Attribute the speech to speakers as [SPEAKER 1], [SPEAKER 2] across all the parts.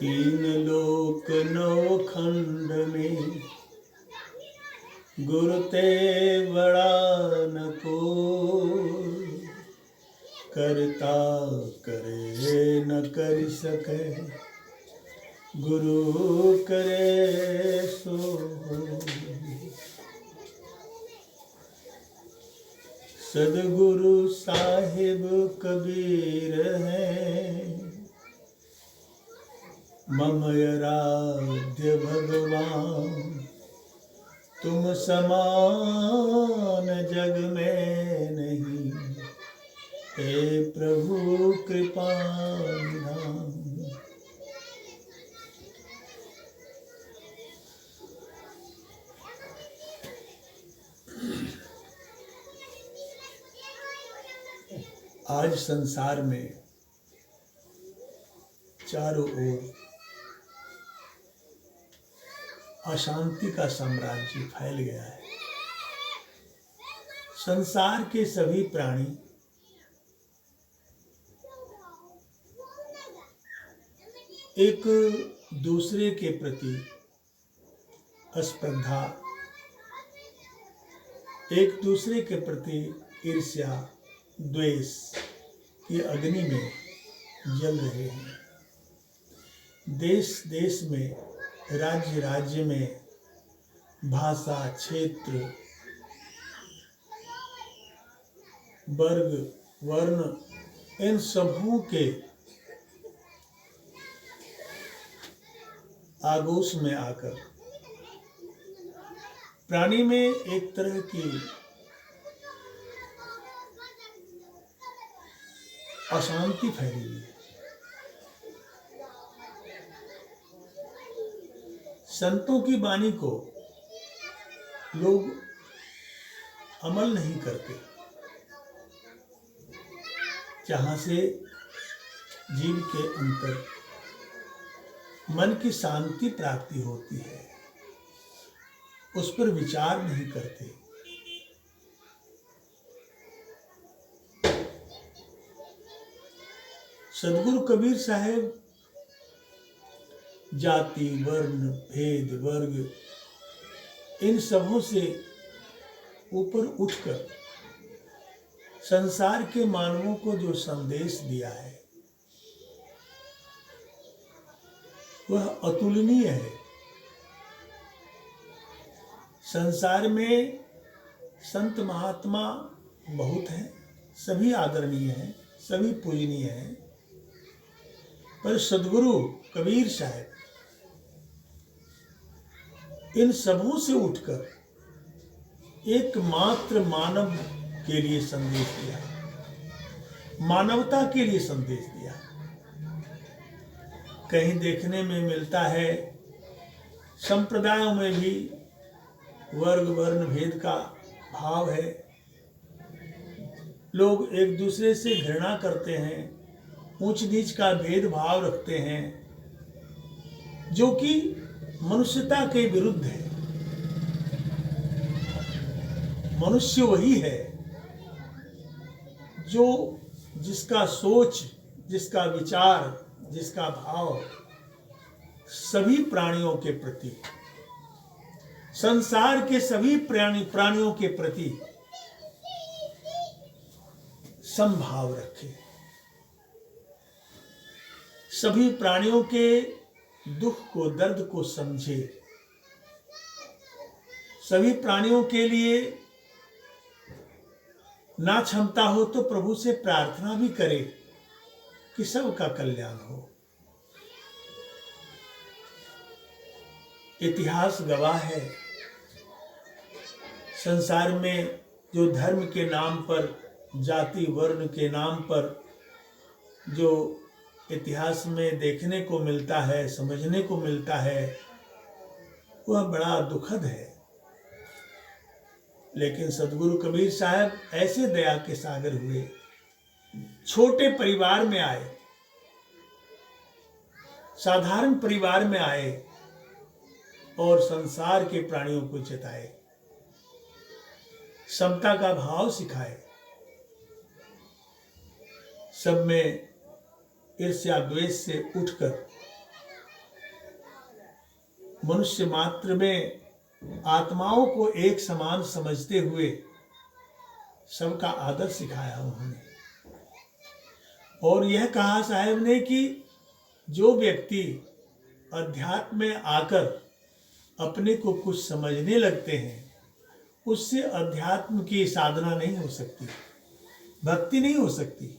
[SPEAKER 1] तीन लोक नौ खंड में गुरु ते बड़ा न कोई, करता करे न कर सके, गुरु करे सो होय। सदगुरु साहिब कबीर है, मम आराध्य भगवान, तुम समान जग में नहीं, हे प्रभु कृपा निधान। आज संसार में चारों ओर अशांति का साम्राज्य फैल गया है। संसार के सभी प्राणी एक दूसरे के प्रति स्पर्धा, एक दूसरे के प्रति ईर्ष्या द्वेष की अग्नि में जल रहे हैं। देश देश में, राज्य राज्य में, भाषा, क्षेत्र, वर्ग, वर्ण, इन सबों के आगोश में आकर प्राणी में एक तरह की अशांति फैली हुई है। संतों की वाणी को लोग अमल नहीं करते, जहां से जीव के अंतर मन की शांति प्राप्ति होती है, उस पर विचार नहीं करते। सदगुरु कबीर साहब जाति, वर्ण, भेद, वर्ग, इन सबों से ऊपर उठकर संसार के मानवों को जो संदेश दिया है वह अतुलनीय है। संसार में संत महात्मा बहुत हैं, सभी आदरणीय हैं, सभी पूजनीय हैं, पर सदगुरु कबीर साहब इन सबों से उठकर एकमात्र मानव के लिए संदेश दिया, मानवता के लिए संदेश दिया। कहीं देखने में मिलता है संप्रदायों में भी वर्ग वर्ण भेद का भाव है, लोग एक दूसरे से घृणा करते हैं, ऊंच नीच का भेदभाव रखते हैं, जो कि मनुष्यता के विरुद्ध है। मनुष्य वही है जो जिसका सोच, जिसका विचार, जिसका भाव सभी प्राणियों के प्रति, संसार के सभी प्राणियों के प्रति समभाव रखे, सभी प्राणियों के दुख को, दर्द को समझे, सभी प्राणियों के लिए ना क्षमता हो तो प्रभु से प्रार्थना भी करे कि सबका कल्याण हो। इतिहास गवाह है, संसार में जो धर्म के नाम पर, जाति वर्ण के नाम पर जो इतिहास में देखने को मिलता है, समझने को मिलता है, वह बड़ा दुखद है। लेकिन सदगुरु कबीर साहब ऐसे दया के सागर हुए, छोटे परिवार में आए, साधारण परिवार में आए और संसार के प्राणियों को चेताए, समता का भाव सिखाए, सब में ईर्ष्या द्वेष से उठकर मनुष्य मात्र में आत्माओं को एक समान समझते हुए सबका आदर सिखाया उन्होंने। और यह कहा साहब ने कि जो व्यक्ति अध्यात्म में आकर अपने को कुछ समझने लगते हैं, उससे अध्यात्म की साधना नहीं हो सकती, भक्ति नहीं हो सकती।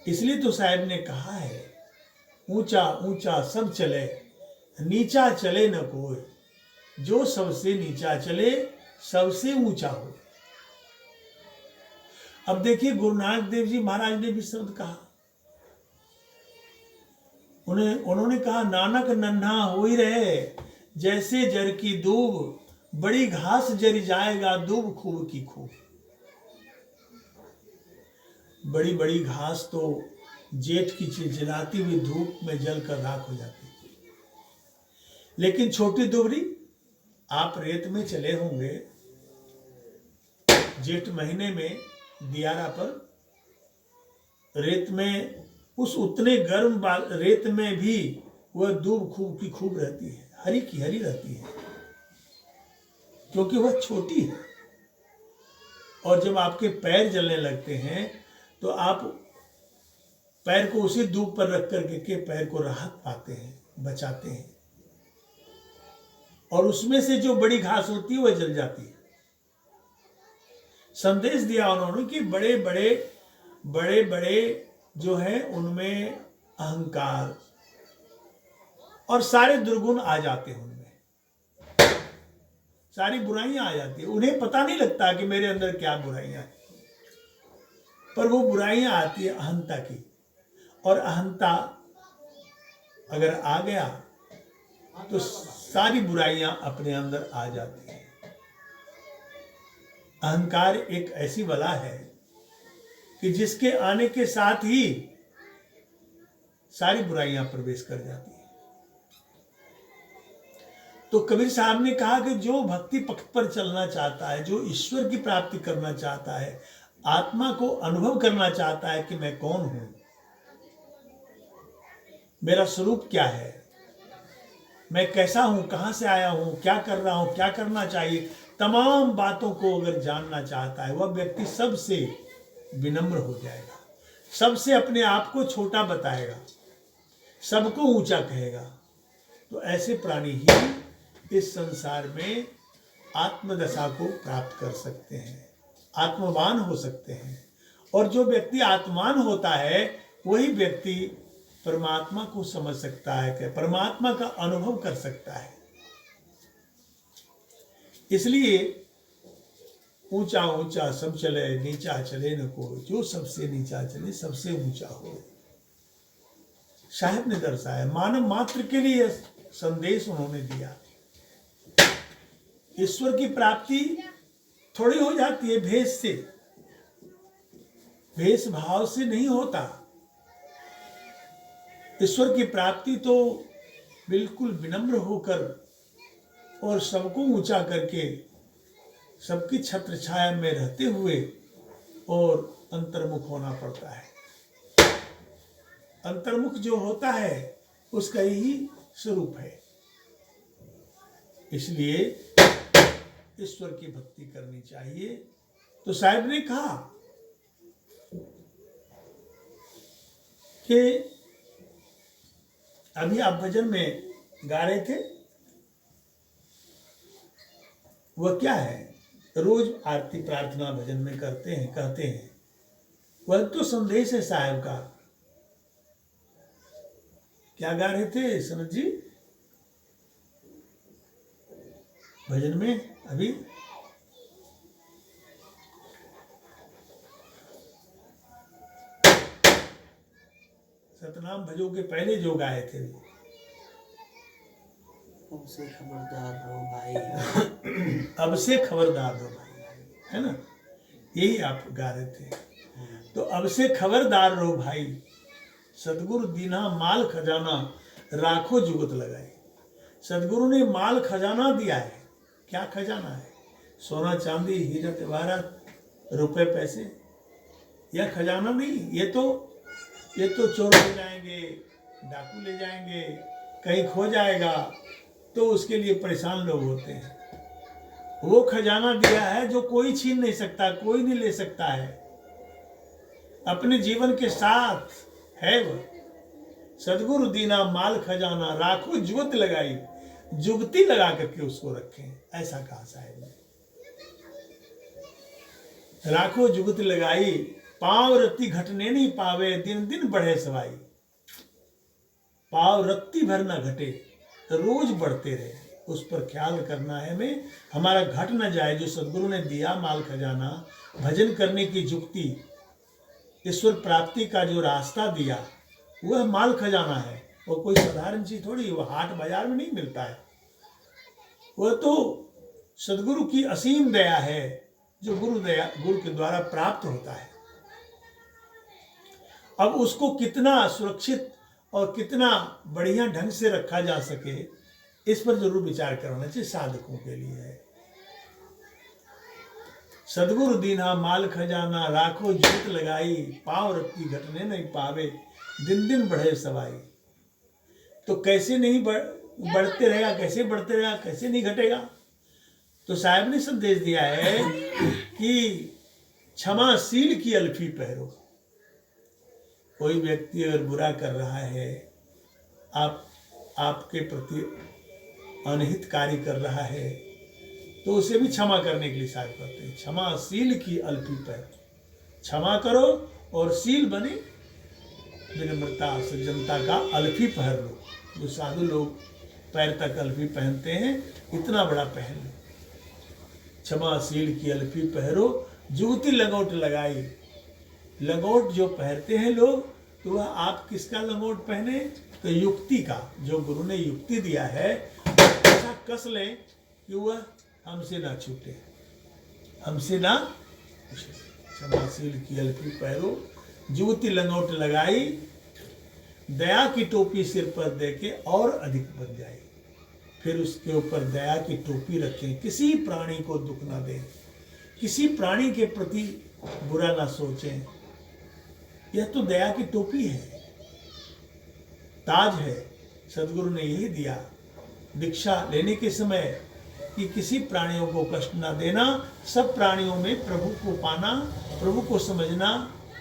[SPEAKER 1] इसलिए तो साहब ने कहा है, ऊंचा ऊंचा सब चले, नीचा चले न कोई, जो सबसे नीचा चले सबसे ऊंचा हो। अब देखिए, गुरु नानक देव जी महाराज ने भी शब्द कहा, उन्होंने कहा, नानक नन्हा हो ही रहे, जैसे जर की दूब, बड़ी घास जरी जाएगा दूब खूब की खूब। बड़ी बड़ी घास तो जेठ की चिलचिलाती हुई धूप में जलकर राख हो जाती है, लेकिन छोटी दुबरी, आप रेत में चले होंगे जेठ महीने में दियारा पर, रेत में उस उतने गर्म रेत में भी वह दूब खूब की खूब रहती है, हरी की हरी रहती है, क्योंकि वह छोटी है। और जब आपके पैर जलने लगते हैं तो आप पैर को उसी दूब पर रख करके के पैर को राहत पाते हैं, बचाते हैं, और उसमें से जो बड़ी घास होती है वह जल जाती है। संदेश दिया उन्होंने कि बड़े बड़े जो है उनमें अहंकार और सारे दुर्गुण आ जाते हैं, उनमें सारी बुराइयां आ जाती है। उन्हें पता नहीं लगता कि मेरे अंदर क्या बुराइयां हैं, पर वो बुराइयां आती है अहंता की, और अहंता अगर आ गया तो सारी बुराइयां अपने अंदर आ जाती हैं। अहंकार एक ऐसी बला है कि जिसके आने के साथ ही सारी बुराइयां प्रवेश कर जाती हैं। तो कबीर साहब ने कहा कि जो भक्ति पथ पर चलना चाहता है, जो ईश्वर की प्राप्ति करना चाहता है, आत्मा को अनुभव करना चाहता है कि मैं कौन हूं, मेरा स्वरूप क्या है, मैं कैसा हूं, कहां से आया हूं, क्या कर रहा हूं, क्या करना चाहिए, तमाम बातों को अगर जानना चाहता है, वह व्यक्ति सबसे विनम्र हो जाएगा, सबसे अपने आप को छोटा बताएगा, सबको ऊंचा कहेगा। तो ऐसे प्राणी ही इस संसार में आत्मदशा को प्राप्त कर सकते हैं, आत्मवान हो सकते हैं। और जो व्यक्ति आत्मान होता है वही व्यक्ति परमात्मा को समझ सकता है, कि परमात्मा का अनुभव कर सकता है। इसलिए ऊंचा ऊंचा सब चले, नीचा चले न कोई, जो सबसे नीचा चले सबसे ऊंचा हो। साहब ने दर्शाया, मानव मात्र के लिए संदेश उन्होंने दिया। ईश्वर की प्राप्ति थोड़ी हो जाती है भेष से, भेष भाव से नहीं होता। ईश्वर की प्राप्ति तो बिल्कुल विनम्र होकर और सबको ऊंचा करके, सबकी छत्र छाया में रहते हुए और अंतर्मुख होना पड़ता है। अंतर्मुख जो होता है उसका यही स्वरूप है। इसलिए ईश्वर की भक्ति करनी चाहिए। तो साहब ने कहा कि अभी आप भजन में गा रहे थे, वह क्या है, रोज आरती प्रार्थना भजन में करते हैं, कहते हैं, वह तो संदेश है साहब का। क्या गा रहे थे सनत जी भजन में अभी? सतनाम भजो के पहले जो गाए थे,
[SPEAKER 2] अब से खबरदार रहो भाई।
[SPEAKER 1] अब से खबरदार रहो भाई, है ना, यही आप गा रहे थे। तो अब से खबरदार रहो भाई, सदगुरु दीना माल खजाना, राखो जुगत लगाए। सदगुरु ने माल खजाना दिया है। क्या खजाना है? सोना चांदी हीरा जवाहरात रुपए पैसे, यह खजाना नहीं। ये तो चोर ले जाएंगे, डाकू ले जाएंगे, कहीं खो जाएगा तो उसके लिए परेशान लोग होते हैं। वो खजाना दिया है जो कोई छीन नहीं सकता, कोई नहीं ले सकता है, अपने जीवन के साथ है वह। सदगुरु दीना माल खजाना, राखों जुगत लगाई, जुगती लगा करके उसको रखें, ऐसा कहा साहब ने। राखो जुगत लगाई, पांव रत्ती घटने नहीं पावे, दिन दिन बढ़े सवाई। पांव रत्ती भर ना घटे, रोज बढ़ते रहे, उस पर ख्याल करना है हमें, हमारा घट न जाए। जो सदगुरु ने दिया माल खजाना, भजन करने की जुक्ति, ईश्वर प्राप्ति का जो रास्ता दिया, वह माल खजाना है। वो कोई साधारण चीज थोड़ी, वह हाट बाजार में नहीं मिलता है। वह तो सदगुरु की असीम दया है, जो गुरु के द्वारा प्राप्त होता है। अब उसको कितना सुरक्षित और कितना बढ़िया ढंग से रखा जा सके, इस पर जरूर विचार करना चाहिए साधकों के लिए। सदगुरु दीना माल खजाना, राखो जुगत लगाई, पांव रत्ती घटने नहीं पावे, दिन दिन बढ़े सवाई। तो कैसे नहीं बढ़ते रहेगा, कैसे बढ़ते रहेगा, कैसे नहीं घटेगा? तो साहब ने संदेश दिया है कि क्षमाशील की अल्फी पहरो। कोई व्यक्ति अगर बुरा कर रहा है, आपके प्रति अनहित कार्य कर रहा है, तो उसे भी क्षमा करने के लिए साहब कहते हैं, क्षमाशील की अल्फी पहरो। क्षमा करो और शील बने, विनम्रता सज्जनता का अल्फी पहन लो। जो साधु लोग पैर तक अल्फी पहनते हैं, इतना बड़ा पहन लो। क्षमाशील की अल्फी पहरो, जुगती लंगोट लगाई। लंगोट जो पहनते हैं लोग, तो वह आप किसका लंगोट पहने? तो युक्ति का, जो गुरु ने युक्ति दिया है, ऐसा कस लें कि वह हमसे ना छूटे, हमसे ना। क्षमाशील की अल्फी पहरो, जुगती लंगोट लगाई, दया की टोपी सिर पर देके और अधिक बन जाए। फिर उसके ऊपर दया की टोपी रखें, किसी प्राणी को दुख ना दें, किसी प्राणी के प्रति बुरा ना सोचें। यह तो दया की टोपी है, ताज है। सदगुरु ने यही दिया दीक्षा लेने के समय कि किसी प्राणियों को कष्ट ना देना, सब प्राणियों में प्रभु को पाना, प्रभु को समझना।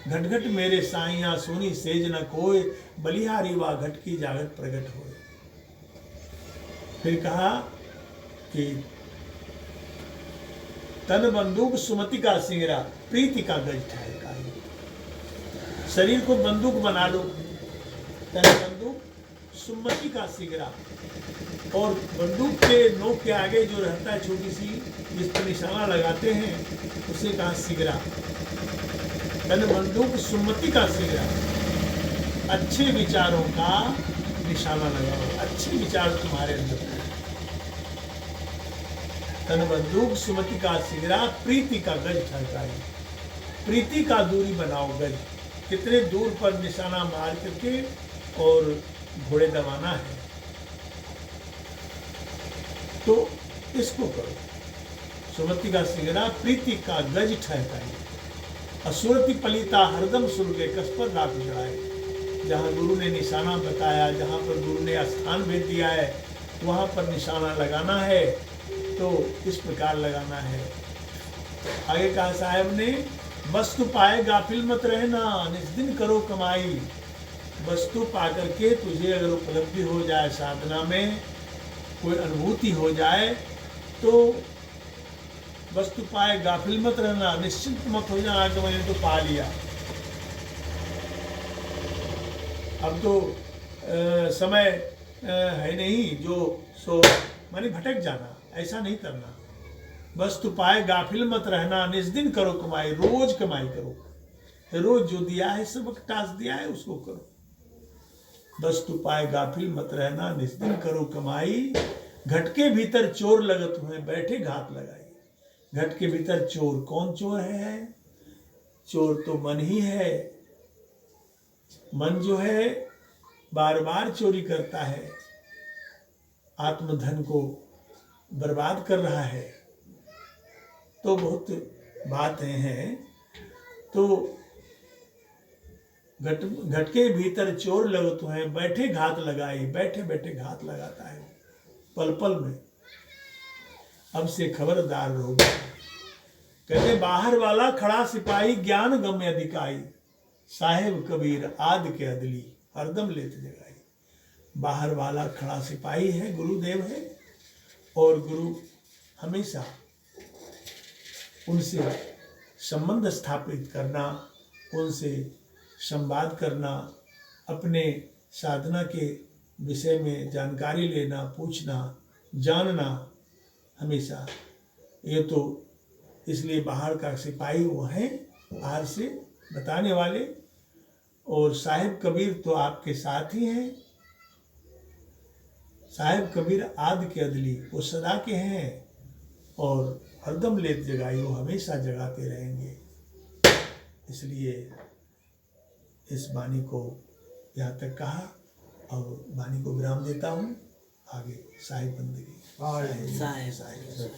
[SPEAKER 1] घट घट मेरे साइया सोनी सेज न कोय, बलिहारी वा घट की जागत प्रगट होए। फिर कहा कि तन बंदूक सुमति का सिंगरा, प्रीति का गज ठहका। शरीर को बंदूक बना लो, तन बंदूक सुमति का सिगरा, और बंदूक के नोक के आगे जो रहता है छोटी सी, जिस पर निशाना लगाते हैं, उसे कहा सिगरा। तन बंदूक सुमति का सिगरा, अच्छे विचारों का निशाना लगाओ, अच्छे विचार तुम्हारे अंदर। तन बंदूक सुमति का सिगरा, प्रीति का गज ठहकाई। प्रीति का दूरी बनाओ गज, कितने दूर पर निशाना मार करके और घोड़े दबाना है, तो इसको करो। सुमति का सिगरा, प्रीति का गज ठहकाई। असुरति पलिता हरदम सुरगे, कस पर रात चढ़ाए। जहाँ गुरु ने निशाना बताया, जहाँ पर गुरु ने स्थान भेज दिया है, वहाँ पर निशाना लगाना है, तो इस प्रकार लगाना है। आगे कहा साहब ने, वस्तु पाए गाफिल मत रहना, निज दिन करो कमाई। वस्तु पा करके तुझे अगर उपलब्धि हो जाए, साधना में कोई अनुभूति हो जाए, तो वस्तु पाए गाफिल मत रहना, निश्चिंत मत हो जाना कि मैंने तो पा लिया। अब तो समय है नहीं जो सो माने भटक जाना, ऐसा नहीं करना। वस्तु पाए गाफिल मत रहना, निज दिन करो कमाई। रोज कमाई करो, रोज जो दिया है, सबक टास्क दिया है, उसको करो। वस्तु पाए गाफिल मत रहना, निज दिन करो कमाई। घट के भीतर चोर लगत हुए, बैठे घात लगाई। घट के भीतर चोर, कौन चोर है? चोर तो मन ही है। मन जो है बार बार चोरी करता है, आत्मधन को बर्बाद कर रहा है। तो बहुत बातें हैं। तो घट के भीतर चोर लगत हैं, बैठे घात लगाई, बैठे बैठे घात लगाता है पल पल में। अब से खबरदार रहो। कहते बाहर वाला खड़ा सिपाही, ज्ञान गम्य अधिकाई, साहेब कबीर आद के अदली, हरदम लेत जगाई। बाहर वाला खड़ा सिपाही है, गुरुदेव है, और गुरु हमेशा उनसे संबंध स्थापित करना, उनसे संवाद करना, अपने साधना के विषय में जानकारी लेना, पूछना, जानना हमेशा। ये तो इसलिए बाहर का सिपाही वो हैं, बाहर से बताने वाले, और साहिब कबीर तो आपके साथ ही हैं। साहिब कबीर आदि के अदली, वो सदा के हैं और हरदम लेत जगाई, वो हमेशा जगाते रहेंगे। इसलिए इस वाणी को यहाँ तक कहा और वाणी को विराम देता हूँ। आगे साहिब बंदगी।
[SPEAKER 2] साहिब।